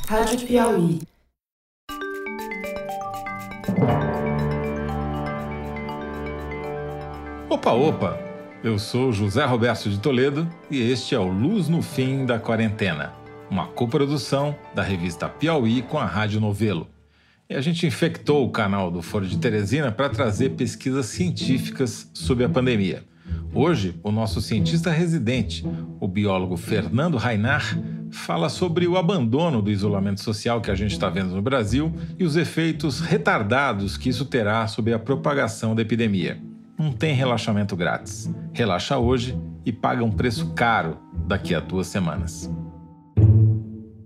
Rádio Piauí. Opa, opa! Eu sou José Roberto de Toledo e este é o Luz no Fim da Quarentena, uma coprodução da revista Piauí com a Rádio Novelo. E a gente infectou o canal do Foro de Teresina para trazer pesquisas científicas sobre a pandemia. Hoje, o nosso cientista residente, o biólogo Fernando Rainar, fala sobre o abandono do isolamento social que a gente está vendo no Brasil e os efeitos retardados que isso terá sobre a propagação da epidemia. Não tem relaxamento grátis. Relaxa hoje e paga um preço caro daqui a 2 semanas.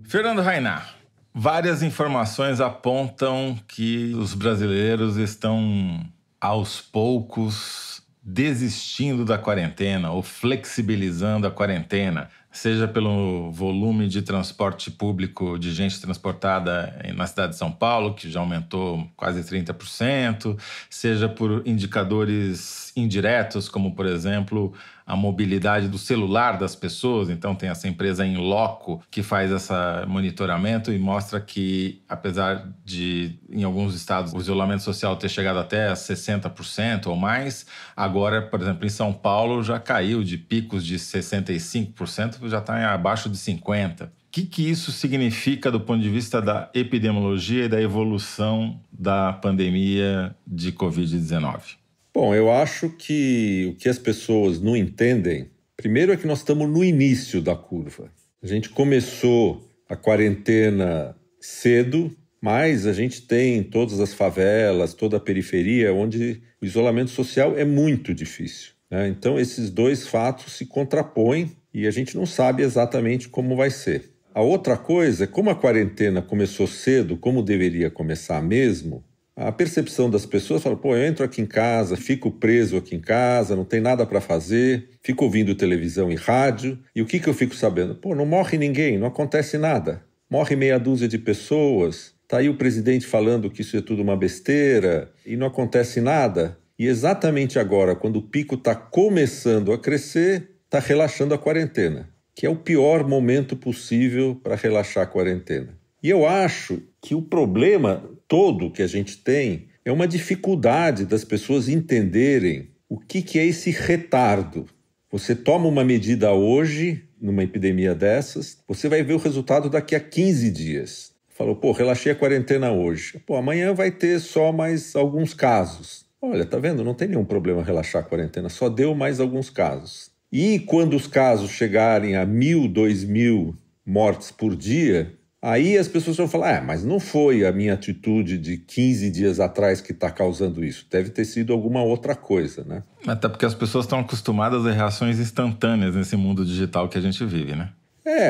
Fernando Rainar, várias informações apontam que os brasileiros estão, aos poucos, desistindo da quarentena ou flexibilizando a quarentena, seja pelo volume de transporte público de gente transportada na cidade de São Paulo, que já aumentou quase 30%, seja por indicadores indiretos, como, por exemplo, a mobilidade do celular das pessoas. Então, tem essa empresa In Loco que faz esse monitoramento e mostra que, apesar de, em alguns estados, o isolamento social ter chegado até 60% ou mais, agora, por exemplo, em São Paulo já caiu de picos de 65%, já está abaixo de 50%. O que isso significa do ponto de vista da epidemiologia e da evolução da pandemia de Covid-19? Bom, eu acho que o que as pessoas não entendem, primeiro é que nós estamos no início da curva. A gente começou a quarentena cedo, mas a gente tem todas as favelas, toda a periferia, onde o isolamento social é muito difícil, né? Então, esses dois fatos se contrapõem e a gente não sabe exatamente como vai ser. A outra coisa é, como a quarentena começou cedo, como deveria começar mesmo, a percepção das pessoas fala, eu entro aqui em casa, fico preso aqui em casa, não tem nada para fazer, fico ouvindo televisão e rádio, e o que eu fico sabendo? Não morre ninguém, não acontece nada. Morre meia dúzia de pessoas, tá aí o presidente falando que isso é tudo uma besteira, e não acontece nada. E exatamente agora, quando o pico está começando a crescer, está relaxando a quarentena, que é o pior momento possível para relaxar a quarentena. E eu acho que o problema todo que a gente tem é uma dificuldade das pessoas entenderem o que é esse retardo. Você toma uma medida hoje, numa epidemia dessas, você vai ver o resultado daqui a 15 dias. Falou, relaxei a quarentena hoje. Amanhã vai ter só mais alguns casos. Olha, tá vendo? Não tem nenhum problema relaxar a quarentena, só deu mais alguns casos. E quando os casos chegarem a 1.000, 2.000 mortes por dia, aí as pessoas vão falar, mas não foi a minha atitude de 15 dias atrás que está causando isso. Deve ter sido alguma outra coisa, né? Até porque as pessoas estão acostumadas a reações instantâneas nesse mundo digital que a gente vive, né?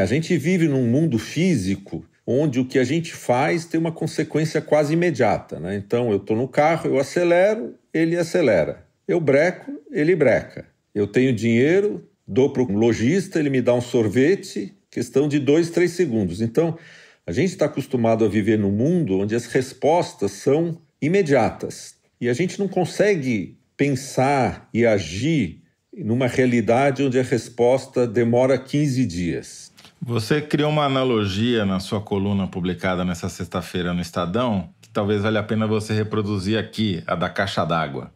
A gente vive num mundo físico onde o que a gente faz tem uma consequência quase imediata, né? Então, eu estou no carro, eu acelero, ele acelera. Eu breco, ele breca. Eu tenho dinheiro, dou para o lojista, ele me dá um sorvete, questão de 2, 3 segundos. Então, a gente está acostumado a viver num mundo onde as respostas são imediatas. E a gente não consegue pensar e agir numa realidade onde a resposta demora 15 dias. Você criou uma analogia na sua coluna publicada nessa sexta-feira no Estadão, que talvez valha a pena você reproduzir aqui, a da caixa d'água.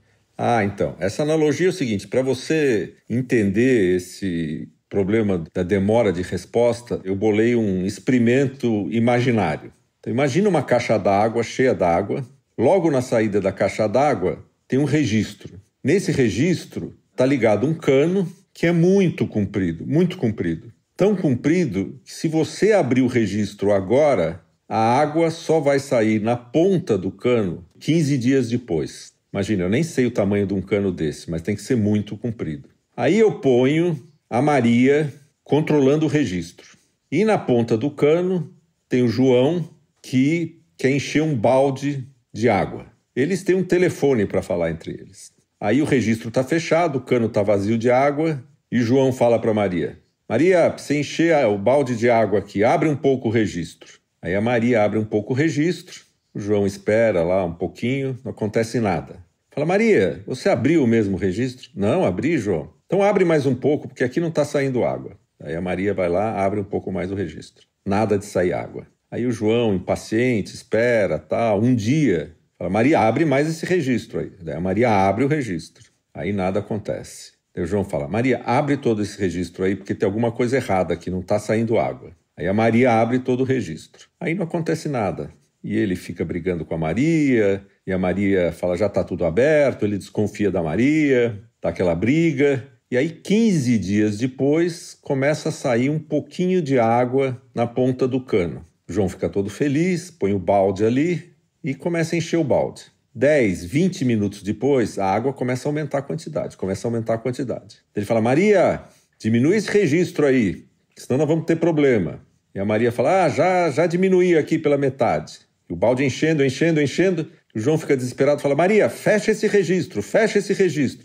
Então, essa analogia é o seguinte, para você entender esse problema da demora de resposta, eu bolei um experimento imaginário. Então, imagina uma caixa d'água cheia d'água. Logo na saída da caixa d'água tem um registro. Nesse registro está ligado um cano que é muito comprido. Tão comprido que se você abrir o registro agora, a água só vai sair na ponta do cano 15 dias depois. Imagina, eu nem sei o tamanho de um cano desse, mas tem que ser muito comprido. Aí eu ponho a Maria controlando o registro. E na ponta do cano tem o João que quer encher um balde de água. Eles têm um telefone para falar entre eles. Aí o registro está fechado, o cano está vazio de água e o João fala para Maria, Maria, para você encher o balde de água aqui, abre um pouco o registro. Aí a Maria abre um pouco o registro, o João espera lá um pouquinho, não acontece nada. Fala, Maria, você abriu o mesmo registro? Não, abri, João. Então abre mais um pouco, porque aqui não está saindo água. Aí a Maria vai lá, abre um pouco mais o registro. Nada de sair água. Aí o João, impaciente, espera, tal, um dia, fala, Maria, abre mais esse registro aí. Daí a Maria abre o registro, aí nada acontece. Daí o João fala, Maria, abre todo esse registro aí, porque tem alguma coisa errada aqui, não está saindo água. Aí a Maria abre todo o registro. Aí não acontece nada. E ele fica brigando com a Maria, e a Maria fala, já está tudo aberto, ele desconfia da Maria, dá aquela briga. E aí, 15 dias depois, começa a sair um pouquinho de água na ponta do cano. O João fica todo feliz, põe o balde ali e começa a encher o balde. 10, 20 minutos depois, a água começa a aumentar a quantidade, Ele fala, Maria, diminui esse registro aí, senão nós vamos ter problema. E a Maria fala, já diminuí aqui pela metade. E o balde enchendo. O João fica desesperado e fala, Maria, fecha esse registro.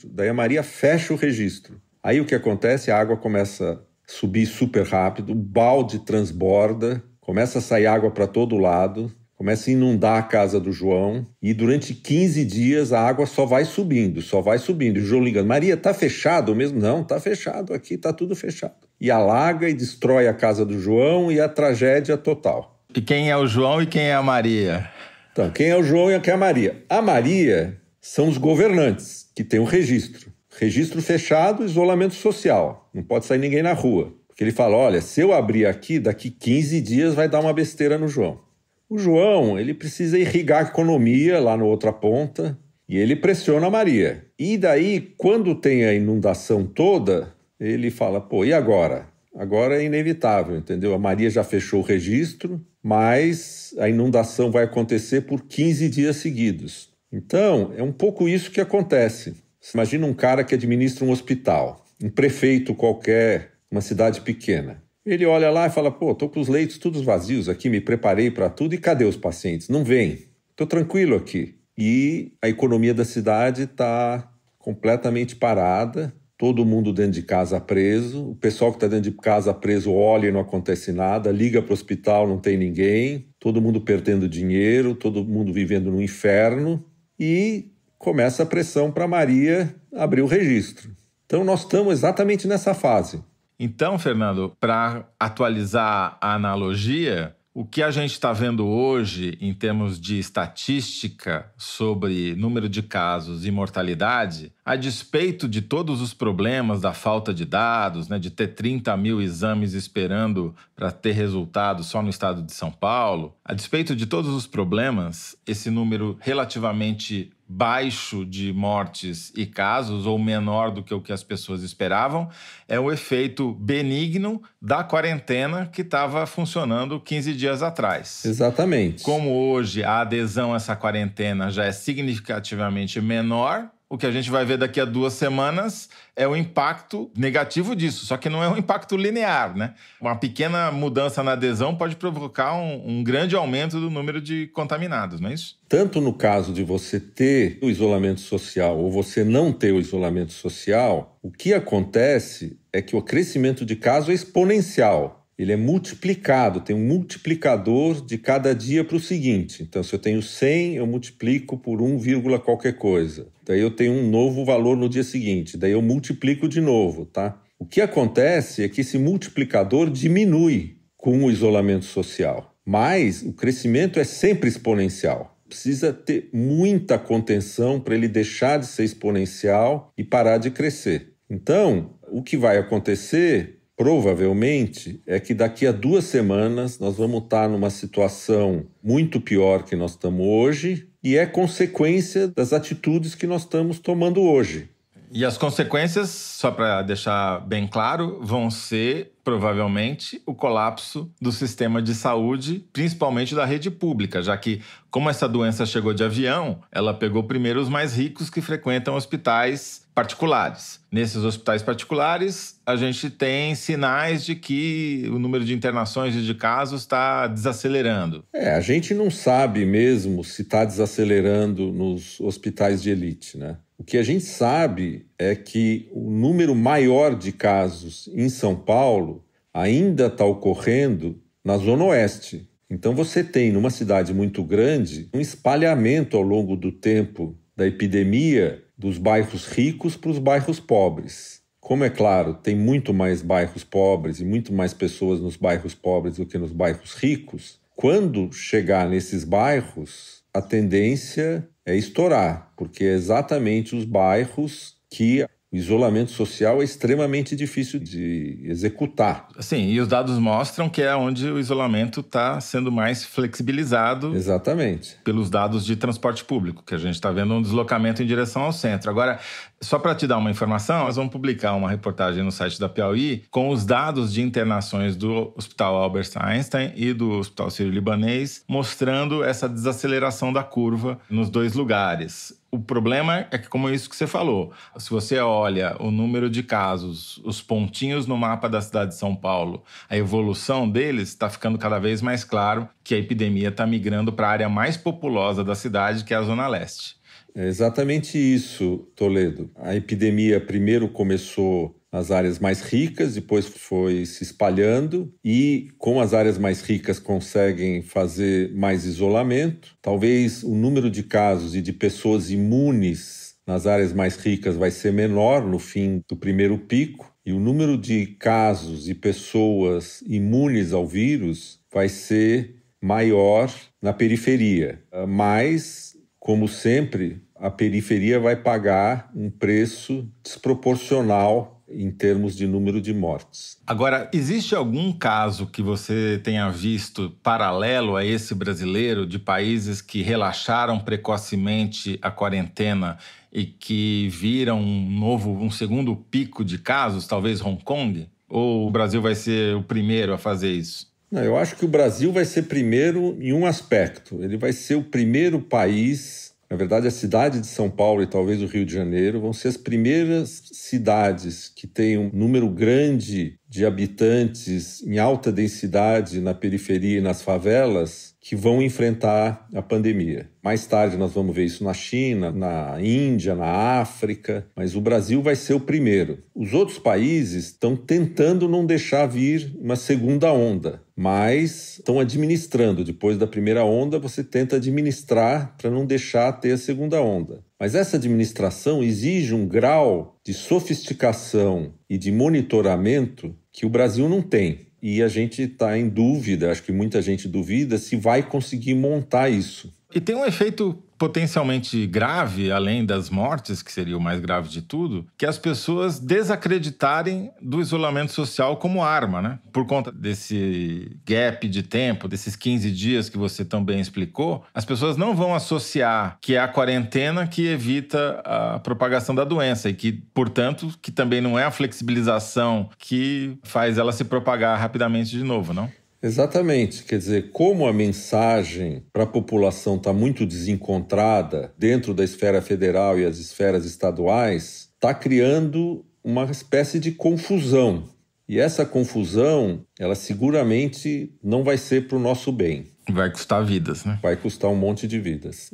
Daí a Maria fecha o registro. Aí o que acontece? A água começa a subir super rápido, o balde transborda, começa a sair água para todo lado, começa a inundar a casa do João e durante 15 dias a água só vai subindo. E o João ligando, Maria, tá fechado mesmo? Não, tá fechado aqui, tá tudo fechado. E alaga e destrói a casa do João e a tragédia total. E quem é o João e quem é a Maria? Então, quem é o João e quem é a Maria? A Maria são os governantes, que têm um registro. Registro fechado, isolamento social. Não pode sair ninguém na rua. Porque ele fala, olha, se eu abrir aqui, daqui 15 dias vai dar uma besteira no João. O João, ele precisa irrigar a economia lá na outra ponta e ele pressiona a Maria. E daí, quando tem a inundação toda, ele fala, pô, e agora? Agora é inevitável, entendeu? A Maria já fechou o registro, mas a inundação vai acontecer por 15 dias seguidos. Então, é um pouco isso que acontece. Você imagina um cara que administra um hospital, um prefeito qualquer, uma cidade pequena. Ele olha lá e fala, pô, estou com os leitos todos vazios aqui, me preparei para tudo, e cadê os pacientes? Não vêm, estou tranquilo aqui. E a economia da cidade está completamente parada, todo mundo dentro de casa preso, o pessoal que está dentro de casa preso olha e não acontece nada, liga para o hospital, não tem ninguém, todo mundo perdendo dinheiro, todo mundo vivendo no inferno, e começa a pressão para Maria abrir o registro. Então nós estamos exatamente nessa fase. Então, Fernando, para atualizar a analogia, o que a gente está vendo hoje em termos de estatística sobre número de casos e mortalidade, a despeito de todos os problemas da falta de dados, de ter 30 mil exames esperando para ter resultado só no estado de São Paulo, a despeito de todos os problemas, esse número relativamente baixo de mortes e casos, ou menor do que o que as pessoas esperavam, é o efeito benigno da quarentena que estava funcionando 15 dias atrás. Exatamente. Como hoje a adesão a essa quarentena já é significativamente menor, o que a gente vai ver daqui a 2 semanas é o impacto negativo disso, só que não é um impacto linear, né? Uma pequena mudança na adesão pode provocar um grande aumento do número de contaminados, não é isso? Tanto no caso de você ter o isolamento social ou você não ter o isolamento social, o que acontece é que o crescimento de casos é exponencial. Ele é multiplicado, tem um multiplicador de cada dia para o seguinte. Então, se eu tenho 100, eu multiplico por 1, qualquer coisa. Daí eu tenho um novo valor no dia seguinte. Daí eu multiplico de novo, tá? O que acontece é que esse multiplicador diminui com o isolamento social. Mas o crescimento é sempre exponencial. Precisa ter muita contenção para ele deixar de ser exponencial e parar de crescer. Então, o que vai acontecer, provavelmente, é que daqui a 2 semanas nós vamos estar numa situação muito pior que nós estamos hoje e é consequência das atitudes que nós estamos tomando hoje. E as consequências, só para deixar bem claro, vão ser, provavelmente, o colapso do sistema de saúde, principalmente da rede pública, já que, como essa doença chegou de avião, ela pegou primeiro os mais ricos que frequentam hospitais particulares. Nesses hospitais particulares, a gente tem sinais de que o número de internações e de casos está desacelerando. A gente não sabe mesmo se está desacelerando nos hospitais de elite, né? O que a gente sabe é que o número maior de casos em São Paulo ainda está ocorrendo na Zona Oeste. Então você tem, numa cidade muito grande, um espalhamento ao longo do tempo da epidemia dos bairros ricos para os bairros pobres. Como é claro, tem muito mais bairros pobres e muito mais pessoas nos bairros pobres do que nos bairros ricos, Quando chegar nesses bairros, a tendência é estourar, porque é exatamente os bairros que o isolamento social é extremamente difícil de executar. Sim, e os dados mostram que é onde o isolamento está sendo mais flexibilizado. Exatamente. Pelos dados de transporte público, que a gente está vendo um deslocamento em direção ao centro. Agora, só para te dar uma informação, nós vamos publicar uma reportagem no site da Piauí com os dados de internações do Hospital Albert Einstein e do Hospital Sírio-Libanês, mostrando essa desaceleração da curva nos dois lugares. O problema é que, como isso que você falou, se você olha o número de casos, os pontinhos no mapa da cidade de São Paulo, a evolução deles, está ficando cada vez mais claro que a epidemia está migrando para a área mais populosa da cidade, que é a Zona Leste. É exatamente isso, Toledo. A epidemia primeiro começou nas áreas mais ricas, depois foi se espalhando e, como as áreas mais ricas conseguem fazer mais isolamento, talvez o número de casos e de pessoas imunes nas áreas mais ricas vai ser menor no fim do primeiro pico e o número de casos e pessoas imunes ao vírus vai ser maior na periferia. Mas, como sempre, a periferia vai pagar um preço desproporcional em termos de número de mortes. Agora, existe algum caso que você tenha visto paralelo a esse brasileiro, de países que relaxaram precocemente a quarentena e que viram um segundo pico de casos, talvez Hong Kong? Ou o Brasil vai ser o primeiro a fazer isso? Não, eu acho que o Brasil vai ser primeiro em um aspecto. Ele vai ser o primeiro país. Na verdade, a cidade de São Paulo e talvez o Rio de Janeiro vão ser as primeiras cidades que têm um número grande de habitantes em alta densidade na periferia e nas favelas que vão enfrentar a pandemia. Mais tarde nós vamos ver isso na China, na Índia, na África, mas o Brasil vai ser o primeiro. Os outros países estão tentando não deixar vir uma segunda onda, mas estão administrando. Depois da primeira onda, você tenta administrar para não deixar ter a segunda onda. Mas essa administração exige um grau de sofisticação e de monitoramento que o Brasil não tem. E a gente está em dúvida, acho que muita gente duvida, se vai conseguir montar isso. E tem um efeito potencialmente grave, além das mortes, que seria o mais grave de tudo, que é as pessoas desacreditarem do isolamento social como arma, né? Por conta desse gap de tempo, desses 15 dias que você também explicou, as pessoas não vão associar que é a quarentena que evita a propagação da doença e que, portanto, que também não é a flexibilização que faz ela se propagar rapidamente de novo, não? Exatamente. Quer dizer, como a mensagem para a população está muito desencontrada dentro da esfera federal e as esferas estaduais, está criando uma espécie de confusão. E essa confusão, ela seguramente não vai ser para o nosso bem. Vai custar vidas, né? Vai custar um monte de vidas,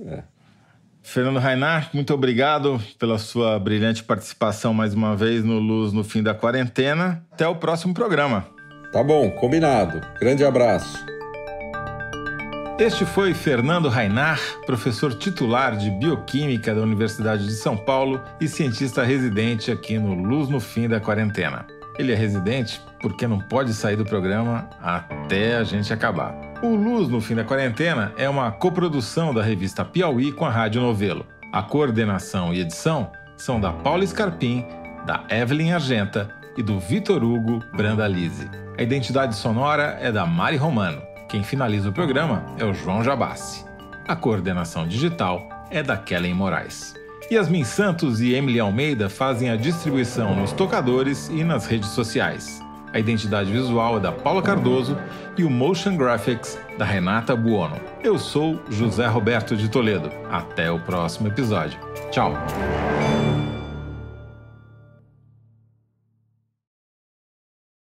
Fernando Reinach, muito obrigado pela sua brilhante participação mais uma vez no Luz no Fim da Quarentena. Até o próximo programa. Tá bom, combinado. Grande abraço. Este foi Fernando Reinach, professor titular de Bioquímica da Universidade de São Paulo e cientista residente aqui no Luz no Fim da Quarentena. Ele é residente porque não pode sair do programa até a gente acabar. O Luz no Fim da Quarentena é uma coprodução da revista Piauí com a Rádio Novelo. A coordenação e edição são da Paula Scarpim, da Evelyn Argenta e do Vitor Hugo Brandalize. A identidade sonora é da Mari Romano. Quem finaliza o programa é o João Jabassi. A coordenação digital é da Kellen Moraes. Yasmin Santos e Emily Almeida fazem a distribuição nos tocadores e nas redes sociais. A identidade visual é da Paula Cardoso e o Motion Graphics da Renata Buono. Eu sou José Roberto de Toledo. Até o próximo episódio. Tchau!